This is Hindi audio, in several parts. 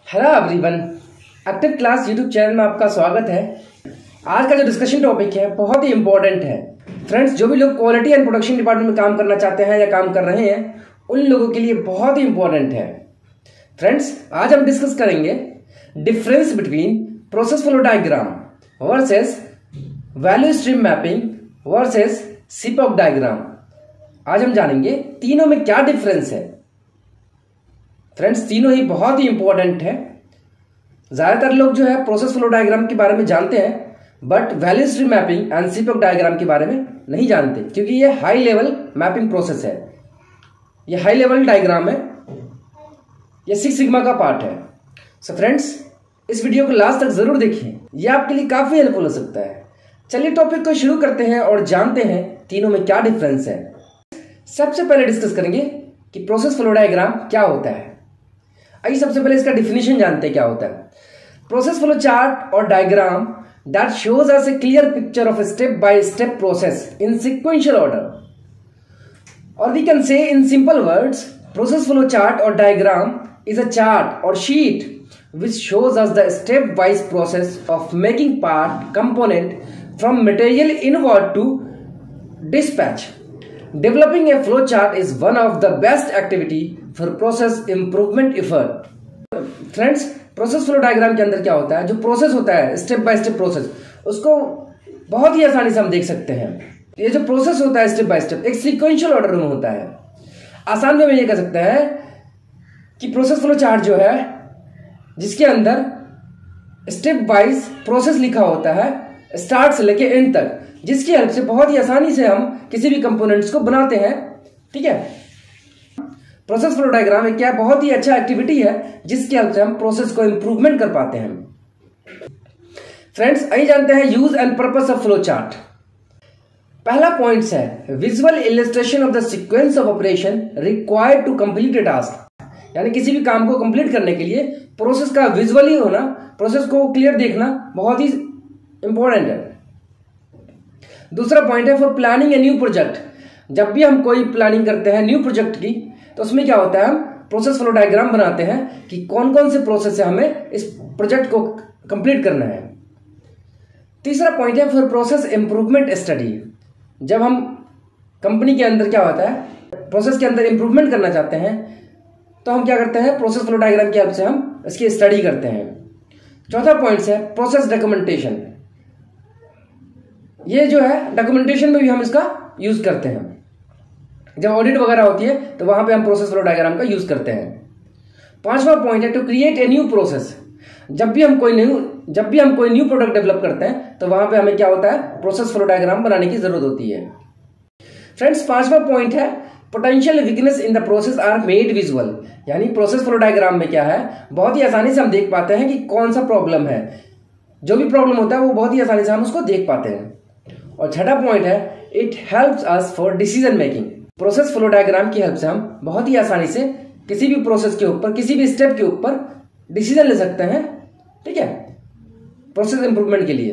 Hello everyone, active class YouTube channel में आपका स्वागत है। आज का जो डिस्कशन टॉपिक है बहुत ही इंपॉर्टेंट है फ्रेंड्स। जो भी लोग क्वालिटी एंड प्रोडक्शन डिपार्टमेंट में काम करना चाहते हैं या काम कर रहे हैं उन लोगों के लिए बहुत ही इंपॉर्टेंट है फ्रेंड्स। आज हम डिस्कस करेंगे difference between process flow diagram versus value stream mapping versus SIPOC diagram. आज हम जानेंगे तीनों में क्या डिफरेंस है फ्रेंड्स। तीनों ही बहुत ही इंपॉर्टेंट है। ज्यादातर लोग जो है प्रोसेस फ्लो डायग्राम के बारे में जानते हैं but value stream mapping and SIPOC diagram के बारे में नहीं जानते, क्योंकि ये हाई लेवल मैपिंग प्रोसेस है, ये हाई लेवल डायग्राम है, ये सिक्स सिग्मा का पार्ट है। सो फ्रेंड्स, इस वीडियो को लास्ट तक जरूर देखें, ये आपके लिए काफी हेल्पफुल हो सकता है। चलिए टॉपिक को शुरू करते हैं और जानते हैं तीनों में क्या डिफरेंस है। सबसे पहले डिस्कस करेंगे कि प्रोसेस फ्लो डायग्राम क्या होता है। आइए सबसे पहले इसका डिफिनेशन जानते हैं क्या होता है। प्रोसेस फ्लो चार्ट और diagram that shows us a clear picture of step by step process in sequential order, और we can say in simple words process flow chart और डायग्राम इज अ चार्ट और sheet which shows us the step-wise process of making part component from material inward to dispatch. Developing a flow chart is one of the best activity for process improvement effort. Friends, process flow diagram के अंदर क्या होता है, जो प्रोसेस होता है स्टेप बाय स्टेप प्रोसेस, उसको बहुत ही आसानी से हम देख सकते हैं। ये जो प्रोसेस होता है स्टेप बाय स्टेप एक सीक्वेंशियल ऑर्डर में होता है। आसान में ये कह सकते हैं कि प्रोसेस फ्लो चार्ट जो है जिसके अंदर स्टेप वाइज प्रोसेस लिखा होता है स्टार्ट से लेके एंड तक, जिसकी हेल्प से बहुत ही आसानी से हम किसी भी कंपोनेंट्स को बनाते हैं। ठीक है, प्रोसेस फ्लो डायग्राम एक क्या बहुत ही अच्छा एक्टिविटी है जिसकी हेल्प से हम प्रोसेस को इंप्रूवमेंट कर पाते हैं। फ्रेंड्स, आइए जानते हैं use and purpose of flow chart. पहला पॉइंट है visual illustration of the sequence of operation required to complete a task, यानी किसी भी काम को कंप्लीट करने के लिए प्रोसेस का विजुअली होना, प्रोसेस को क्लियर देखना बहुत ही इंपॉर्टेंट है। दूसरा पॉइंट है for planning a new project. जब भी हम कोई प्लानिंग करते हैं न्यू प्रोजेक्ट की तो उसमें क्या होता है, हम प्रोसेस फ्लो डायग्राम बनाते हैं कि कौन कौन से प्रोसेस से हमें इस प्रोजेक्ट को कंप्लीट करना है। तीसरा पॉइंट है फॉर प्रोसेस इंप्रूवमेंट स्टडी। जब हम कंपनी के अंदर क्या होता है प्रोसेस के अंदर इंप्रूवमेंट करना चाहते हैं तो हम क्या करते हैं, प्रोसेस फ्लो डायग्राम की हेल्प से हम इसकी स्टडी करते हैं। चौथा पॉइंट है प्रोसेस डॉक्यूमेंटेशन। ये जो है डॉक्यूमेंटेशन में भी हम इसका यूज करते हैं। जब ऑडिट वगैरह होती है तो वहां पे हम प्रोसेस फ्लो डायग्राम का यूज करते हैं। पांचवा पॉइंट है to create a new process. जब भी हम कोई न्यू प्रोडक्ट डेवलप करते हैं तो वहां पे हमें क्या होता है, प्रोसेस फ्लो डायग्राम बनाने की जरूरत होती है। फ्रेंड्स, पांचवा पॉइंट है potential weakness in the process are made visual, यानी प्रोसेस फ्लो डायग्राम में क्या है, बहुत ही आसानी से हम देख पाते हैं कि कौन सा प्रॉब्लम है। जो भी प्रॉब्लम होता है वो बहुत ही आसानी से हम उसको देख पाते हैं। और छठा पॉइंट है it helps us for decision making. Process flow diagram की हेल्प से हम बहुत ही आसानी से किसी भी प्रोसेस के ऊपर, किसी भी स्टेप के ऊपर डिसीजन ले सकते हैं। ठीक है, प्रोसेस इंप्रूवमेंट के लिए।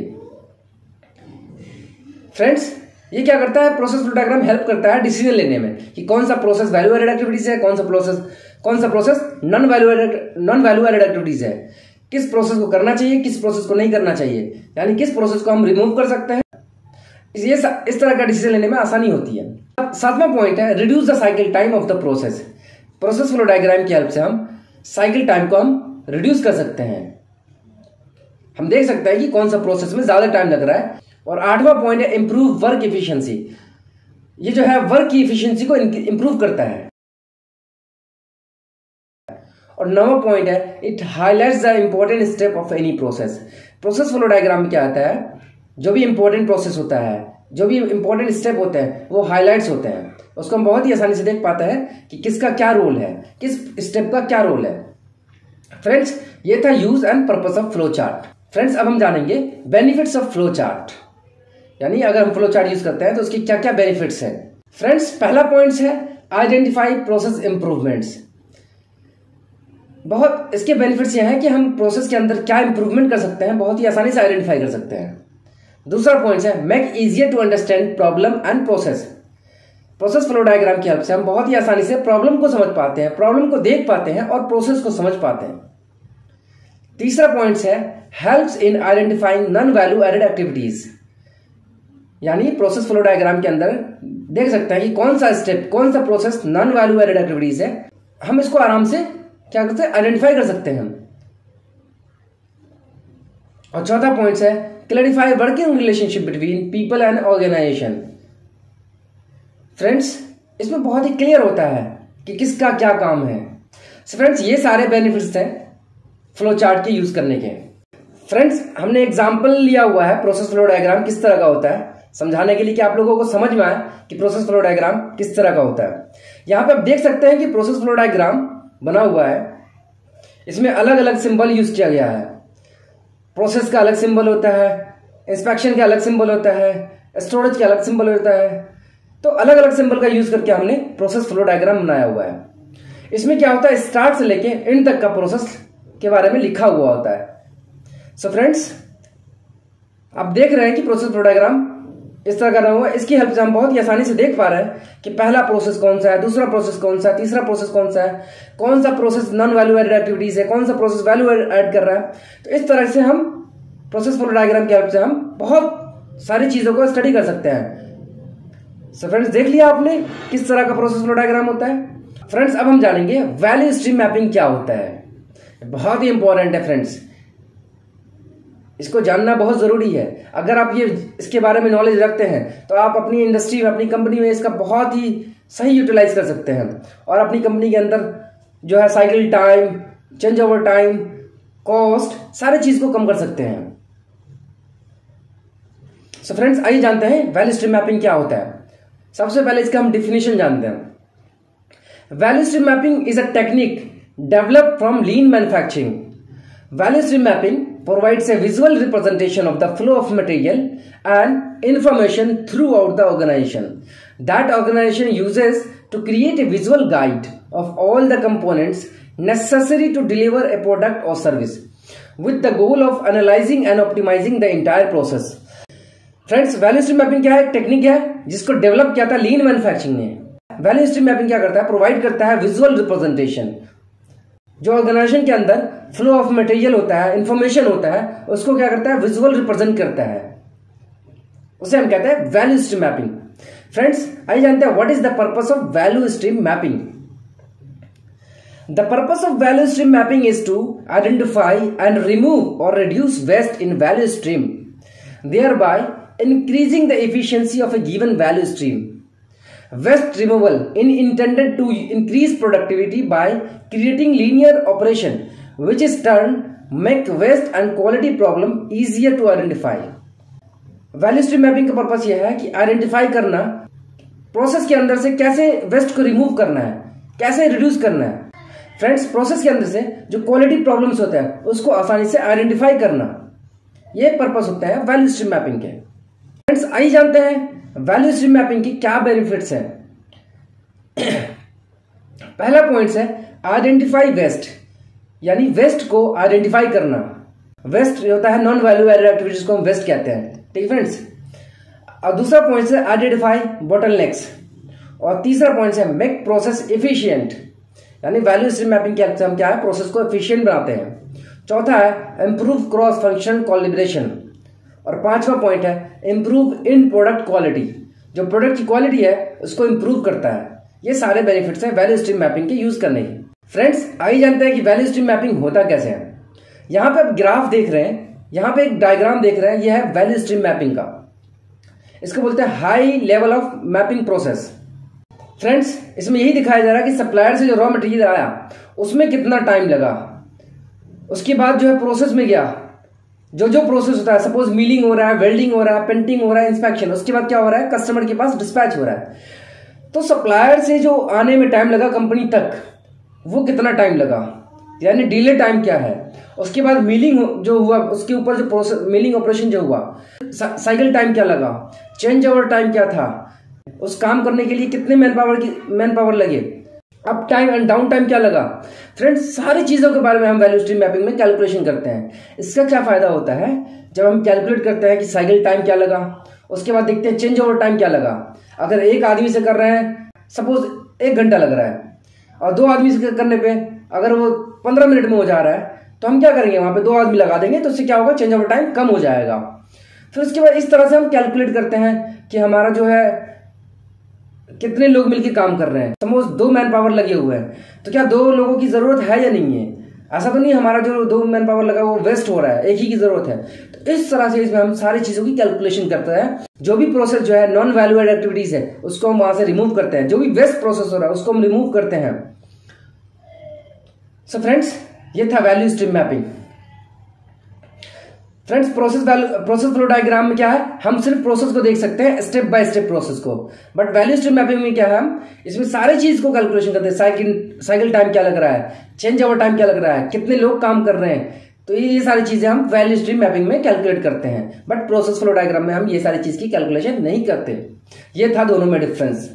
फ्रेंड्स, ये क्या करता है, प्रोसेस फ्लो डायग्राम हेल्प करता है डिसीजन लेने में कि कौन सा प्रोसेस वैल्यू एडेड एक्टिविटीज है, कौन सा process non value added activities है, किस प्रोसेस को करना चाहिए, किस प्रोसेस को नहीं करना चाहिए, यानी किस प्रोसेस को हम रिमूव कर सकते हैं। इस तरह का डिसीजन लेने में आसानी होती है। सातवां पॉइंट है reduce the cycle time of the process. Process flow diagram की हेल्प से हम साइकिल टाइम को हम रिड्यूस कर सकते हैं। हम देख सकते हैं कि कौन सा प्रोसेस में ज्यादा टाइम लग रहा है। और आठवां पॉइंट है इंप्रूव वर्क इफिशिएंसी। ये जो है वर्क की इफिशिएंसी को इंप्रूव करता है। और नौवां पॉइंट है it highlights the important step of any process. Process flow diagram में क्या आता है, जो भी इंपॉर्टेंट प्रोसेस होता है, जो भी इंपॉर्टेंट स्टेप होते हैं वो हाईलाइट्स होते हैं। उसको हम बहुत ही आसानी से देख पाते हैं कि किसका क्या रोल है, किस स्टेप का क्या रोल है। फ्रेंड्स, ये था use and purpose of flow chart. Friends, अब हम जानेंगे बेनिफिट्स ऑफ फ्लो चार्ट, यानी अगर हम फ्लो चार्ट यूज करते हैं तो उसके क्या क्या बेनिफिट्स हैं। फ्रेंड्स, पहला पॉइंट है आइडेंटिफाई प्रोसेस इंप्रूवमेंट्स। बहुत इसके बेनिफिट्स ये हैं कि हम प्रोसेस के अंदर क्या इंप्रूवमेंट कर सकते हैं, बहुत ही आसानी से आइडेंटिफाई कर सकते हैं। दूसरा पॉइंट है make easier to understand problem and process. Process flow diagram की हेल्प से हम बहुत ही आसानी से प्रॉब्लम को समझ पाते हैं, प्रॉब्लम को देख पाते हैं और प्रोसेस को समझ पाते हैं। तीसरा पॉइंट है helps in identifying non value added activities, यानी प्रोसेस फ्लो डायग्राम के अंदर देख सकते हैं कि कौन सा स्टेप, कौन सा process non value added activities है, हम इसको आराम से क्या करते हैं, आइडेंटिफाई कर सकते हैं। और चौथा पॉइंट है clarify working relationship between people and organisation. Friends, इसमें बहुत ही क्लियर होता है कि किसका क्या काम है। फ्रेंड्स, ये सारे बेनिफिट्स हैं फ्लो चार्ट के यूज करने के। फ्रेंड्स, हमने एग्जांपल लिया हुआ है प्रोसेस फ्लो डायग्राम किस तरह का होता है, समझाने के लिए कि आप लोगों को समझ में आए कि प्रोसेस फ्लो डायग्राम किस तरह का होता है। यहां पे आप देख सकते हैं कि प्रोसेस फ्लो डायग्राम बना हुआ है, इसमें अलग अलग सिंबल यूज किया गया है। प्रोसेस का अलग सिंबल होता है, इंस्पेक्शन का अलग सिंबल होता है, स्टोरेज का अलग सिंबल होता है। तो अलग अलग सिंबल का यूज करके हमने प्रोसेस फ्लो डायग्राम बनाया हुआ है। इसमें क्या होता है, स्टार्ट से लेके एंड तक का प्रोसेस के बारे में लिखा हुआ होता है। सो फ्रेंड्स, आप देख रहे हैं कि प्रोसेस फ्लो डायग्राम इस तरह का रहा हुआ है। इसकी हेल्प से हम बहुत ही आसानी से देख पा रहे हैं कि पहला प्रोसेस कौन सा है, दूसरा प्रोसेस कौन सा है, तीसरा प्रोसेस कौन सा है, कौन सा process non value added activities है, कौन सा प्रोसेस वैल्यू ऐड कर रहा है। तो इस तरह से हम प्रोसेस फ्लो डायग्राम की हेल्प से हम बहुत सारी चीजों को स्टडी कर सकते हैं। सो फ्रेंड्स, देख लिया आपने किस तरह का प्रोसेस फ्लो डायग्राम होता है। फ्रेंड्स, अब हम जानेंगे वैल्यू स्ट्रीम मैपिंग क्या होता है। बहुत ही इंपॉर्टेंट है फ्रेंड्स, इसको जानना बहुत जरूरी है। अगर आप ये इसके बारे में नॉलेज रखते हैं तो आप अपनी इंडस्ट्री में, अपनी कंपनी में इसका बहुत ही सही यूटिलाइज कर सकते हैं और अपनी कंपनी के अंदर जो है cycle time, change over time, cost, सारे चीज को कम कर सकते हैं। सो फ्रेंड्स, आइए जानते हैं वैल्यू स्ट्रीम मैपिंग क्या होता है। सबसे पहले इसका हम डिफिनेशन जानते हैं। Value stream mapping is a technique developed from lean manufacturing. Value stream mapping provides a visual representation of the flow of material and information throughout the organization. That organization uses to create a visual guide of all the components necessary to deliver a product or service, with the goal of analyzing and optimizing the entire process. Friends, value stream mapping क्या है? टेक्निक है जिसको डेवलप किया था लीन मैन्युफैक्चरिंग ने। वैल्यू स्ट्रीम मैपिंग क्या करता है? प्रोवाइड करता है विजुअल रिप्रेजेंटेशन। जो ऑर्गेनाइजेशन के अंदर फ्लो ऑफ मटेरियल होता है, इंफॉर्मेशन होता है, उसको क्या करता है? विजुअल रिप्रेजेंट करता है। उसे हम कहते हैं वैल्यू स्ट्रीम मैपिंग। फ्रेंड्स, आइए जानते हैं what is the purpose of value stream mapping. The purpose of value stream mapping is to identify and remove और reduce waste in value stream, thereby increasing the efficiency of a given value stream. Waste removal is intended to increase productivity by creating linear operation, which is turn make waste and quality problem easier to identify. Value stream mapping का पर्पस यह है कि आइडेंटिफाई करना, प्रोसेस के अंदर से कैसे वेस्ट को रिमूव करना है, कैसे रिड्यूस करना है। फ्रेंड्स, प्रोसेस के अंदर से जो क्वालिटी प्रॉब्लम्स होते हैं उसको आसानी से आइडेंटिफाई करना, ये पर्पस होता है वैल्यू स्ट्रीम मैपिंग के। फ्रेंड्स, आइए जानते हैं वैल्यू स्ट्रीम मैपिंग की क्या बेनिफिट्स हैं। पहला पॉइंट है आइडेंटिफाई वेस्ट, यानी वेस्ट को आइडेंटिफाई करना। वेस्ट होता है नॉन वैल्यू एडेड एक्टिविटीज को हम वेस्ट कहते हैं, ठीक है फ्रेंड्स। और दूसरा पॉइंट है आइडेंटिफाई बोटलनेक्स, और तीसरा पॉइंट है मेक प्रोसेस एफिशिएंट, यानी वैल्यू स्ट्रीम मैपिंग के हम क्या है? प्रोसेस को एफिशिएंट बनाते हैं। चौथा है इंप्रूव क्रॉस फंक्शन कोलैबोरेशन, और पांचवा पॉइंट है इंप्रूव इन प्रोडक्ट क्वालिटी, जो प्रोडक्ट की क्वालिटी है उसको इंप्रूव करता है। ये सारे बेनिफिट्स हैं वैल्यू स्ट्रीम मैपिंग के यूज करने की। फ्रेंड्स, आइए जानते हैं कि वैल्यू स्ट्रीम मैपिंग होता कैसे है। यहाँ पे आप ग्राफ देख रहे हैं, यहाँ पे एक डायग्राम देख रहे हैं, यह है वैल्यू स्ट्रीम मैपिंग का। इसको बोलते हैं high level of mapping process. Friends, इसमें यही दिखाया जा रहा है कि सप्लायर से जो रॉ मटेरियल आया उसमें कितना टाइम लगा, उसके बाद जो है प्रोसेस में गया, जो प्रोसेस होता है, सपोज मिलिंग हो रहा है, वेल्डिंग हो रहा है, पेंटिंग हो रहा है, इंस्पेक्शन, उसके बाद क्या हो रहा है? कस्टमर के पास डिस्पैच हो रहा है। तो सप्लायर से जो आने में टाइम लगा कंपनी तक, वो कितना टाइम लगा, यानी डिले टाइम क्या है। उसके बाद मिलिंग जो हुआ, उसके ऊपर जो प्रोसेस मिलिंग ऑपरेशन जो हुआ, साइकिल टाइम क्या लगा, चेंज ओवर टाइम क्या था, उस काम करने के लिए कितने मैन पावर लगे, up time and down time क्या लगा। फ्रेंड्स, सारी चीजों के बारे में हम वैल्यू स्ट्रीम मैपिंग में कैलकुलेशन करते हैं। इसका क्या फायदा होता है? जब हम कैलकुलेट करते हैं कि साइकिल टाइम क्या लगा, उसके बाद देखते हैं चेंज ओवर टाइम क्या लगा। अगर एक आदमी से कर रहे हैं, सपोज 1 घंटा लग रहा है, और 2 आदमी से करने पे अगर वो 15 मिनट में हो जा रहा है, तो हम क्या करेंगे, वहां पे 2 आदमी लगा देंगे, तो उससे क्या होगा, चेंज ओवर टाइम कम हो जाएगा। फिर उसके बाद इस तरह से हम कैलकुलेट करते हैं कि हमारा जो है कितने लोग मिलकर काम कर रहे हैं। सपोज 2 मैन पावर लगे हुए हैं, तो क्या 2 लोगों की जरूरत है या नहीं है? ऐसा तो नहीं हमारा जो 2 मैन पावर लगा वो वेस्ट हो रहा है, एक ही की जरूरत है। तो इस तरह से इसमें हम सारी चीजों की कैलकुलेशन करते हैं। जो भी प्रोसेस जो है नॉन वैल्यू एड एक्टिविटीज है उसको हम वहां से रिमूव करते हैं, जो भी वेस्ट प्रोसेस हो रहा है उसको हम रिमूव करते हैं। सो फ्रेंड्स, ये था value stream mapping. Friends, process flow diagram में क्या है, हम सिर्फ प्रोसेस को देख सकते हैं, स्टेप बाय स्टेप प्रोसेस को। बट वैल्यू स्ट्रीम मैपिंग में क्या है, हम इसमें सारी चीज को कैलकुलेशन करते हैं। साइकिल टाइम क्या लग रहा है, चेंज ओवर टाइम क्या लग रहा है, कितने लोग काम कर रहे हैं, तो ये सारी चीजें हम वैल्यू स्ट्रीम मैपिंग में कैलकुलेट करते हैं। बट प्रोसेस फ्लो डायग्राम में हम ये सारी चीज की कैलकुलेशन नहीं करते। ये था दोनों में डिफरेंस।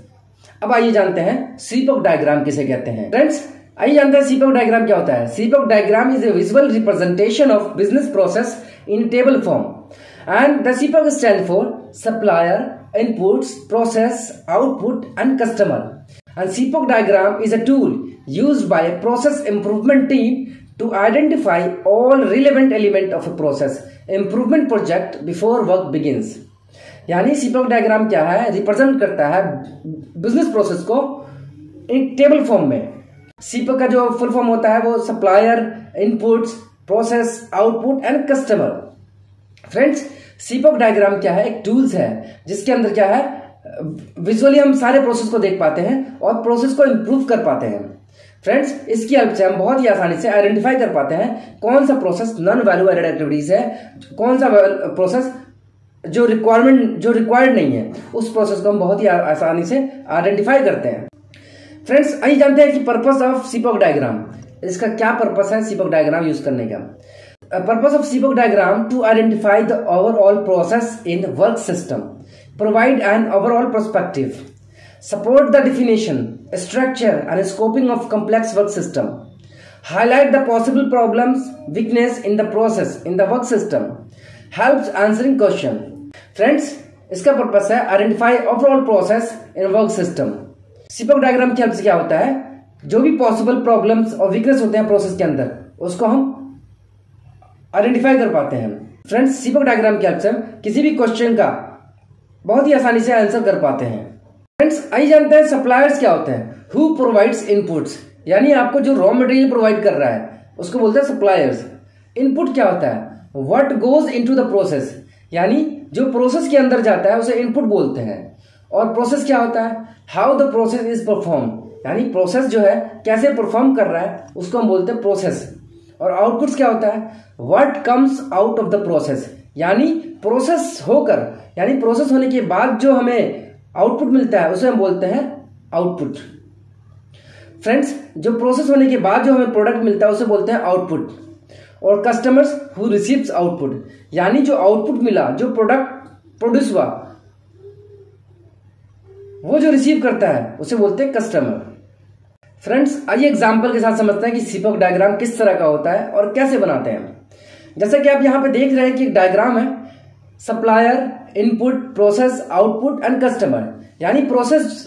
अब आइए जानते हैं सीपॉक डायग्राम किसे कहते हैं। फ्रेंड्स, आइए जानते हैं सीपॉक डायग्राम क्या होता है। SIPOC diagram is a visual representation of business process in table form, and the CPOC stands for supplier, inputs, process, output and customer. And CPOC diagram is a tool used by a process improvement team to identify all relevant element of a process improvement project before work begins. यानी CPOC डायग्राम क्या है, रिप्रेजेंट करता है बिजनेस प्रोसेस को एक टेबल फॉर्म में। CPOC का जो फुल फॉर्म होता है वो supplier, inputs, process, output and customer. Friends, SIPOC diagram क्या है, एक टूल्स है जिसके अंदर क्या है, विजुअली हम सारे प्रोसेस को देख पाते हैं और प्रोसेस को इंप्रूव कर पाते हैं। फ्रेंड्स, इसकी हेल्प से हम बहुत ही आसानी से आइडेंटिफाई कर पाते हैं कौन सा process non value added activities है, कौन सा प्रोसेस जो रिक्वायर्ड नहीं है, उस प्रोसेस को हम बहुत ही आसानी से आइडेंटिफाई करते हैं। फ्रेंड्स, आइए जानते हैं कि पर्पस ऑफ सीपॉक डायग्राम, इसका क्या पर्पस है सीपॉक डायग्राम यूज करने का। Purpose of SIPOC diagram to identify the overall process in work system, provide an overall perspective, support the definition, structure and scoping of complex work system, highlight the possible problems, weakness in the process in the work system, helps answering question. Friends, इसका पर्पस है identify overall process in work system. SIPOC diagram की हेल्प से क्या होता है, जो भी पॉसिबल प्रॉब्लम्स और वीकनेस होते हैं प्रोसेस के अंदर उसको हम आइडेंटिफाई कर पाते हैं। फ्रेंड्स, सीपॉक डायग्राम की हेल्प से हम किसी भी क्वेश्चन का बहुत ही आसानी से आंसर कर पाते हैं। फ्रेंड्स, आइए जानते हैं सप्लायर्स क्या होते हैं। हु प्रोवाइड्स इनपुट्स, यानी आपको जो रॉ मटेरियल प्रोवाइड कर रहा है उसको बोलते हैं सप्लायर्स। इनपुट क्या होता है, what goes into the process, यानी जो प्रोसेस के अंदर जाता है उसे इनपुट बोलते हैं। और प्रोसेस क्या होता है, how the process is perform, यानी प्रोसेस जो है कैसे परफॉर्म कर रहा है उसको हम बोलते हैं प्रोसेस। और आउटपुट्स क्या होता है, what comes out of the process, यानी प्रोसेस होकर, यानी प्रोसेस होने के बाद जो हमें आउटपुट मिलता है उसे हम बोलते हैं आउटपुट। फ्रेंड्स, जो प्रोसेस होने के बाद जो हमें प्रोडक्ट मिलता है उसे बोलते हैं आउटपुट। और कस्टमर्स हु रिसीव्स आउटपुट, यानी जो आउटपुट मिला, जो प्रोडक्ट प्रोड्यूस हुआ वो जो रिसीव करता है उसे बोलते हैं कस्टमर। फ्रेंड्स, आइए एग्जांपल के साथ समझते हैं कि सीपॉक डायग्राम किस तरह का होता है और कैसे बनाते हैं। जैसा कि आप यहां पे देख रहे हैं कि एक डायग्राम है, supplier, input, process, output and customer, यानी प्रोसेस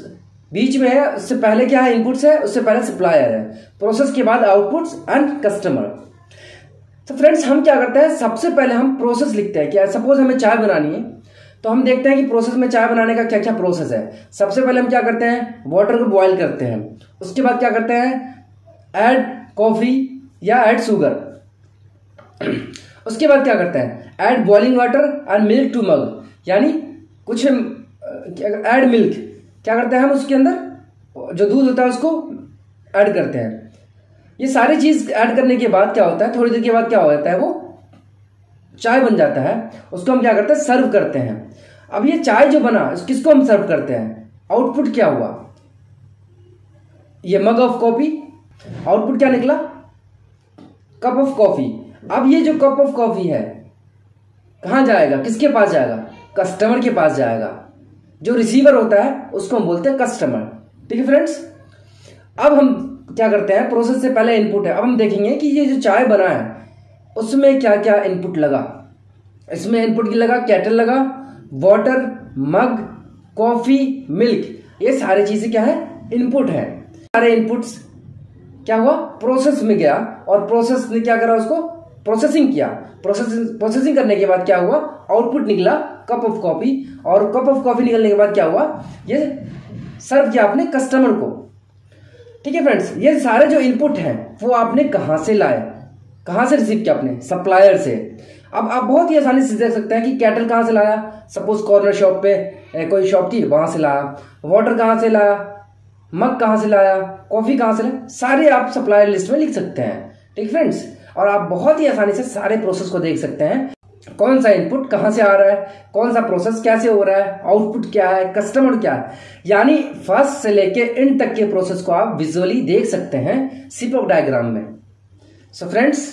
बीच में है, उससे पहले क्या है, इनपुट्स है, उससे पहले सप्लायर है, प्रोसेस के बाद आउटपुट्स एंड कस्टमर। तो फ्रेंड्स, हम क्या करते हैं, सबसे पहले हम प्रोसेस लिखते हैं। क्या, सपोज हमें चाय बनानी है तो हम देखते हैं कि प्रोसेस में चाय बनाने का क्या क्या प्रोसेस है। सबसे पहले हम क्या करते हैं, वाटर को बॉईल करते हैं। उसके बाद क्या करते हैं, ऐड कॉफी या ऐड शुगर। उसके बाद क्या करते हैं, add boiling water and milk to mug, यानी कुछ ऐड मिल्क, क्या करते हैं हम उसके अंदर जो दूध होता है उसको ऐड करते हैं। ये सारी चीज ऐड करने के बाद क्या होता है, थोड़ी देर के बाद क्या हो जाता है, वो चाय बन जाता है। उसको हम क्या करते हैं, सर्व करते हैं। अब ये चाय जो बना किसको हम सर्व करते हैं, आउटपुट क्या हुआ, ये मग ऑफ कॉफी, आउटपुट क्या निकला, कप ऑफ कॉफी। अब ये जो कप ऑफ कॉफी है कहां जाएगा, किसके पास जाएगा, कस्टमर के पास जाएगा। जो रिसीवर होता है उसको हम बोलते हैं कस्टमर। ठीक है फ्रेंड्स, अब हम क्या करते हैं, प्रोसेस से पहले इनपुट है। अब हम देखेंगे कि ये जो चाय बना है उसमें क्या क्या इनपुट लगा। इसमें इनपुट की लगा, केटल लगा, वाटर, मग, कॉफी, मिल्क, ये सारी चीजें क्या है, इनपुट है। सारे इनपुट्स क्या हुआ, प्रोसेस में गया और प्रोसेस ने क्या करा, उसको प्रोसेसिंग किया। प्रोसेसिंग करने के बाद क्या हुआ, आउटपुट निकला कप ऑफ कॉफी, और कप ऑफ कॉफी निकलने के बाद क्या हुआ, ये सर्व किया आपने कस्टमर को। ठीक है फ्रेंड्स, ये सारे जो इनपुट हैं वो आपने कहाँ से लाए, कहाँ से रिसीव किया आपने, सप्लायर से। अब आप बहुत ही आसानी से देख सकते हैं कि कैटल कहाँ से लाया, सपोज कॉर्नर शॉप पे कोई शॉप थी वहां से लाया, वाटर कहाँ से लाया, मग कहाँ से लाया, कॉफी कहाँ से लाया, सारे आप सप्लायर लिस्ट में लिख सकते हैं। ठीक फ्रेंड्स, और आप बहुत ही आसानी से सारे प्रोसेस को देख सकते हैं, कौन सा इनपुट कहां से आ रहा है, कौन सा प्रोसेस कैसे हो रहा है, आउटपुट क्या है, कस्टमर क्या है, यानी फर्स्ट से लेके एंड तक के प्रोसेस को आप विजुअली देख सकते हैं सीपॉक डायग्राम में। सो फ्रेंड्स,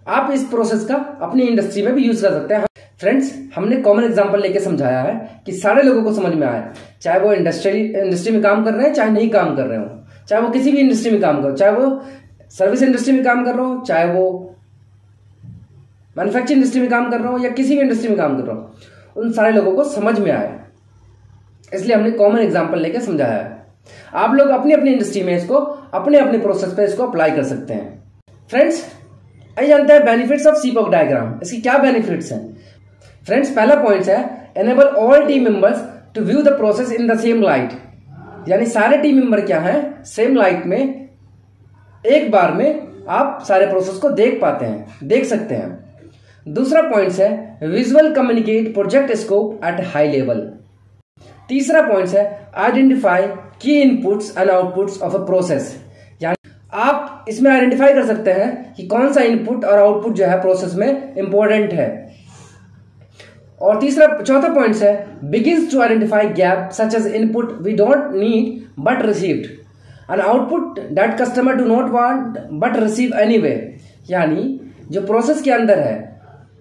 आप इस प्रोसेस का अपनी इंडस्ट्री में भी यूज कर सकते हैं। फ्रेंड्स, हमने कॉमन एग्जांपल लेके समझाया है कि सारे लोगों को समझ में आए, चाहे वो इंडस्ट्री में काम कर रहे हैं, चाहे नहीं काम कर रहे हो, चाहे वो किसी भी इंडस्ट्री में काम करो, चाहे वो सर्विस इंडस्ट्री में काम कर रहा हो, चाहे वो मैन्युफैक्चरिंग इंडस्ट्री में काम कर रहा हो, या किसी भी इंडस्ट्री में काम कर रहा हो, उन सारे लोगों को समझ में आए, इसलिए हमने कॉमन एग्जांपल लेकर समझाया है। आप लोग अपनी अपनी इंडस्ट्री में इसको अपने अपने प्रोसेस पे इसको अप्लाई कर सकते हैं। फ्रेंड्स, आइए जानते हैं बेनिफिट्स ऑफ सीपॉक डायग्राम। इसकी क्या बेनिफिट्स हैं। फ्रेंड्स, पहला पॉइंट है enable all team members to view the process in the same light, यानी सारे टीम मेंबर क्या है, सेम लाइट में एक बार में आप सारे प्रोसेस को देख पाते हैं, देख सकते हैं। दूसरा पॉइंट है visual communicate project scope at high level. तीसरा पॉइंट है आइडेंटिफाई की inputs and outputs of a process, यानी आप इसमें आइडेंटिफाई कर सकते हैं कि कौन सा इनपुट और आउटपुट जो है प्रोसेस में इंपॉर्टेंट है। और चौथा पॉइंट है begins to identify gap such as input we don't need but received and output that customer do not want but receive anyway, यानी जो प्रोसेस के अंदर है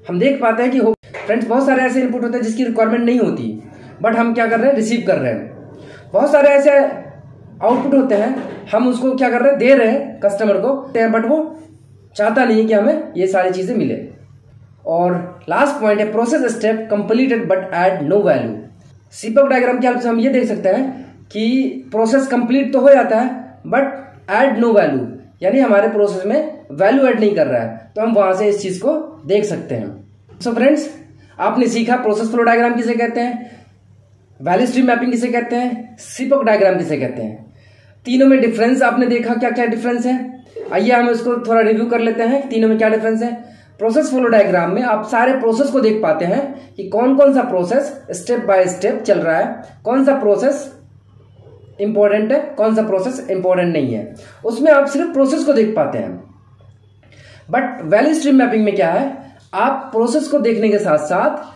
हम देख पाते हैं कि फ्रेंड्स बहुत सारे ऐसे इनपुट होते हैं जिसकी रिक्वायरमेंट नहीं होती, बट हम क्या कर रहे हैं, रिसीव कर रहे हैं। बहुत सारे ऐसे आउटपुट होते हैं हम उसको क्या कर रहे हैं, दे रहे हैं कस्टमर को, बट वो चाहता नहीं कि हमें ये सारी चीजें मिले। और लास्ट पॉइंट है process step completed but add no value. SIPOC diagram की हेल्प से हम ये देख सकते हैं कि प्रोसेस कंप्लीट तो हो जाता है बट ऐड नो वैल्यू, यानी हमारे प्रोसेस में वैल्यू ऐड नहीं कर रहा है, तो हम वहां से इस चीज को देख सकते हैं। सो फ्रेंड्स, आपने सीखा प्रोसेस फ्लो डायग्राम किसे कहते हैं, वैल्यू स्ट्रीम मैपिंग किसे कहते हैं, सीपॉक डायग्राम किसे कहते हैं। तीनों में डिफरेंस आपने देखा, क्या क्या डिफरेंस है। आइए हम इसको थोड़ा रिव्यू कर लेते हैं, तीनों में क्या डिफरेंस है। प्रोसेस फ्लो डायग्राम में आप सारे प्रोसेस को देख पाते हैं कि कौन कौन सा प्रोसेस स्टेप बाय स्टेप चल रहा है, कौन सा प्रोसेस इंपॉर्टेंट है, कौन सा प्रोसेस इंपॉर्टेंट नहीं है, उसमें आप सिर्फ प्रोसेस को देख पाते हैं। बट वैल्यू स्ट्रीम मैपिंग में क्या है, आप प्रोसेस को देखने के साथ साथ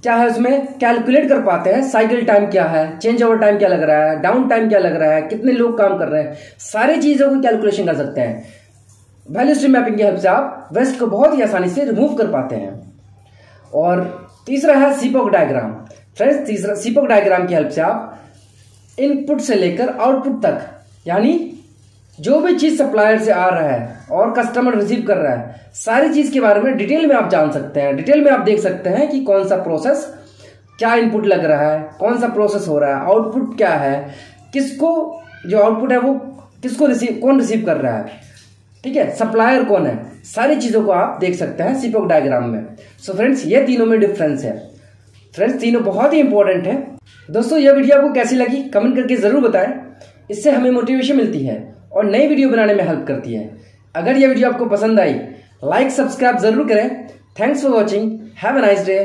क्या है उसमें कैलकुलेट कर पाते हैं, साइकिल टाइम क्या है, चेंज ओवर टाइम क्या लग रहा है, डाउन टाइम क्या लग रहा है, कितने लोग काम कर रहे हैं, सारी चीजों की कैलकुलेशन कर सकते हैं। वैल्यू स्ट्रीम मैपिंग की हेल्प से आप वेस्ट को बहुत ही आसानी से रिमूव कर पाते हैं। और तीसरा है SIPOC diagram. Friends, SIPOC diagram की हेल्प से आप इनपुट से लेकर आउटपुट तक, यानी जो भी चीज सप्लायर से आ रहा है और कस्टमर रिसीव कर रहा है, सारी चीज के बारे में डिटेल में आप जान सकते हैं। डिटेल में आप देख सकते हैं कि कौन सा प्रोसेस क्या इनपुट लग रहा है, कौन सा प्रोसेस हो रहा है, आउटपुट क्या है, किसको जो आउटपुट है वो किसको कौन रिसीव कर रहा है, ठीक है, सप्लायर कौन है, सारी चीजों को आप देख सकते हैं सीपॉक डायग्राम में। सो फ्रेंड्स, ये तीनों में डिफरेंस है। फ्रेंड्स, तीनों बहुत ही इंपॉर्टेंट है। दोस्तों, यह वीडियो आपको कैसी लगी कमेंट करके जरूर बताएं, इससे हमें मोटिवेशन मिलती है और नई वीडियो बनाने में हेल्प करती है। अगर यह वीडियो आपको पसंद आई, लाइक सब्सक्राइब जरूर करें। Thanks for watching, have a nice day.